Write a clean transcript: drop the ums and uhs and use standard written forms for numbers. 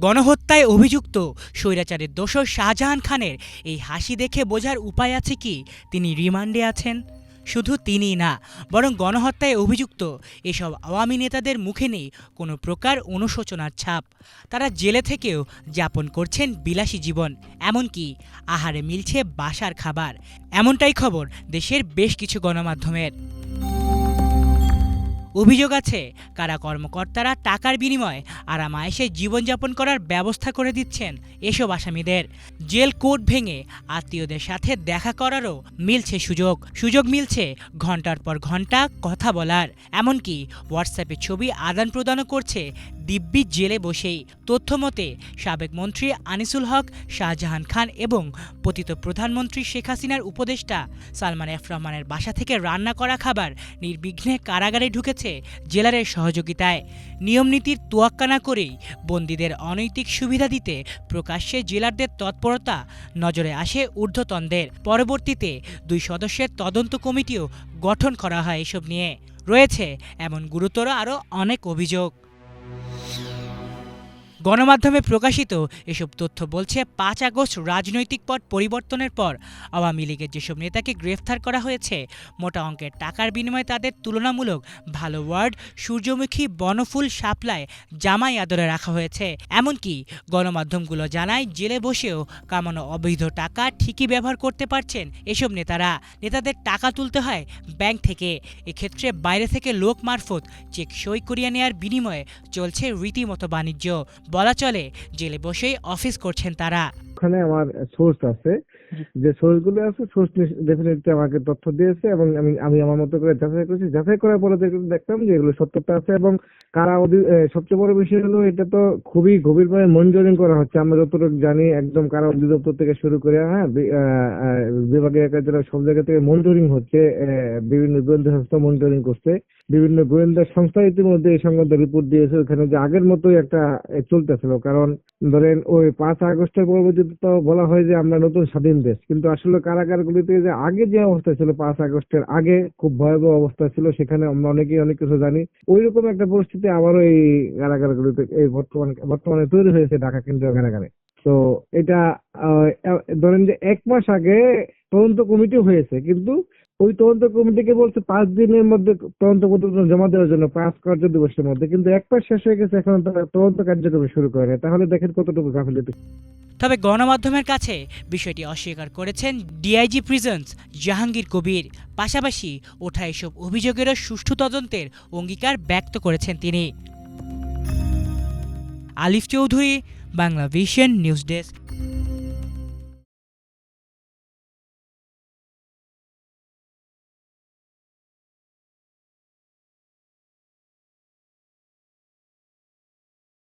গণহত্যায় অভিযুক্ত স্বৈরাচারের দোসর শাহজাহান খানের এই হাসি দেখে বোঝার উপায় আছে কি তিনি রিমান্ডে আছেন? শুধু তিনিই না, বরং গণহত্যায় অভিযুক্ত এসব আওয়ামী নেতাদের মুখে নেই কোনো প্রকার অনুশোচনার ছাপ। তারা জেলে থেকেও যাপন করছেন বিলাসী জীবন, এমনকি আহারে মিলছে বাসার খাবার। এমনটাই খবর দেশের বেশ কিছু গণমাধ্যমের। অভিযোগ আছে, কারা কর্মকর্তারা টাকার বিনিময়ে আরাম-আয়েশে জীবনযাপন করার ব্যবস্থা করে দিচ্ছেন এসব আসামিদের। জেল কোড ভেঙে আত্মীয়দের সাথে দেখা করারও মিলছে সুযোগ মিলছে ঘন্টার পর ঘন্টা কথা বলার। এমনকি হোয়াটসঅ্যাপে ছবি আদান প্রদানও করছে দিব্যি জেলে বসেই। তথ্যমতে সাবেক মন্ত্রী আনিসুল হক, শাহজাহান খান এবং পতিত প্রধানমন্ত্রী শেখ হাসিনার উপদেষ্টা সালমান এফ রহমানের বাসা থেকে রান্না করা খাবার নির্বিঘ্নে কারাগারে ঢুকেছে জেলারের সহযোগিতায়। নিয়মনীতির তোয়াক্কা না করেই বন্দীদের অনৈতিক সুবিধা দিতে প্রকাশ্যে জেলারদের তৎপরতা নজরে আসে ঊর্ধ্বতনদের। পরবর্তীতে 2 সদস্যের তদন্ত কমিটিও গঠন করা হয় এসব নিয়ে। রয়েছে এমন গুরুতর আরও অনেক অভিযোগ। গণমাধ্যমে প্রকাশিত এসব তথ্য বলছে 5 আগস্ট রাজনৈতিক পট পরিবর্তনের পর আওয়ামী লীগের যেসব নেতাকে গ্রেফতার করা হয়েছে, মোটা অঙ্কের টাকার বিনিময়ে তাদের তুলনামূলক ভালো ওয়ার্ড সূর্যমুখী, বনফুল, শাপলায় জামাই আদরে রাখা হয়েছে। এমনকি গণমাধ্যমগুলো জানায় জেলে বসেও কামানো অবৈধ টাকা ঠিকই ব্যবহার করতে পারছেন এসব নেতারা। নেতাদের টাকা তুলতে হয় ব্যাংক থেকে। এক্ষেত্রে বাইরে থেকে লোক মারফত চেক সই করিয়ে নেয়ার বিনিময়ে চলছে রীতিমতো বাণিজ্য। বলা চলে জেলে বসেই অফিস করছেন তারা। ওখানে আমার সোর্স আছে, যে সোর্সগুলো আছে, সোর্স ডেফিনেটলি আমাকে তথ্য দিয়েছে এবং আমি আমার মতো করে যাচাই করেছি। যাচাই করার পরে দেখলাম যে এগুলো সত্যতা আছে এবং কারা সবচেয়ে বড় বিষয় হলো এটা তো খুবই গভীরভাবে মনিটরিং করা হচ্ছে। আমরা যতটুকু জানি একদম কারা অধিদপ্তর থেকে শুরু করে বিভাগীয় কার্যালয় সব জায়গা থেকে মনিটরিং হচ্ছে। বিভিন্ন গোয়েন্দা সংস্থা মনিটরিং করছে, বিভিন্ন গোয়েন্দা সংস্থা ইতিমধ্যে এই সংক্রান্ত রিপোর্ট দিয়েছে। ওখানে যে আগের মতোই একটা চলতেছিল, কারণ ধরেন ওই 5 আগস্টের পরবর্তীতে তো বলা হয় যে আমরা নতুন স্বাধীন দেশ, কিন্তু আসলে কারাগারগুলিতে যে আগে যে অবস্থা ছিল 5 আগস্টের আগে খুব ভয়াবহ অবস্থা ছিল, সেখানে আমরা অনেকেই অনেক কিছু জানি। ওইরকম একটা পরিস্থিতি আবারও এই কারাগারগুলিতে এই বর্তমানে তৈরি হয়েছে ঢাকা কেন্দ্রীয় কারাগারে। তো এটা ধরেন যে 1 মাস আগে তদন্ত কমিটি হয়েছে, কিন্তু ওই তদন্ত কমিটিকে বলছে 5 দিনের মধ্যে তদন্ত প্রতিবেদন জমা দেওয়ার জন্য, 5 কার্যদিবসের মধ্যে, কিন্তু 1 মাস শেষ হয়ে গেছে, এখন তদন্ত কার্যক্রম শুরু করে না। তাহলে দেখেন কতটুকু গাফিলতি। তবে গণমাধ্যমের কাছে বিষয়টি অস্বীকার করেছেন ডিআইজি প্রিজনস জাহাঙ্গীর কবির। পাশাপাশি ওঠা এসব অভিযোগেরও সুষ্ঠু তদন্তের অঙ্গীকার ব্যক্ত করেছেন তিনি। আলিফ Chowdhury, Bangla vision news desk.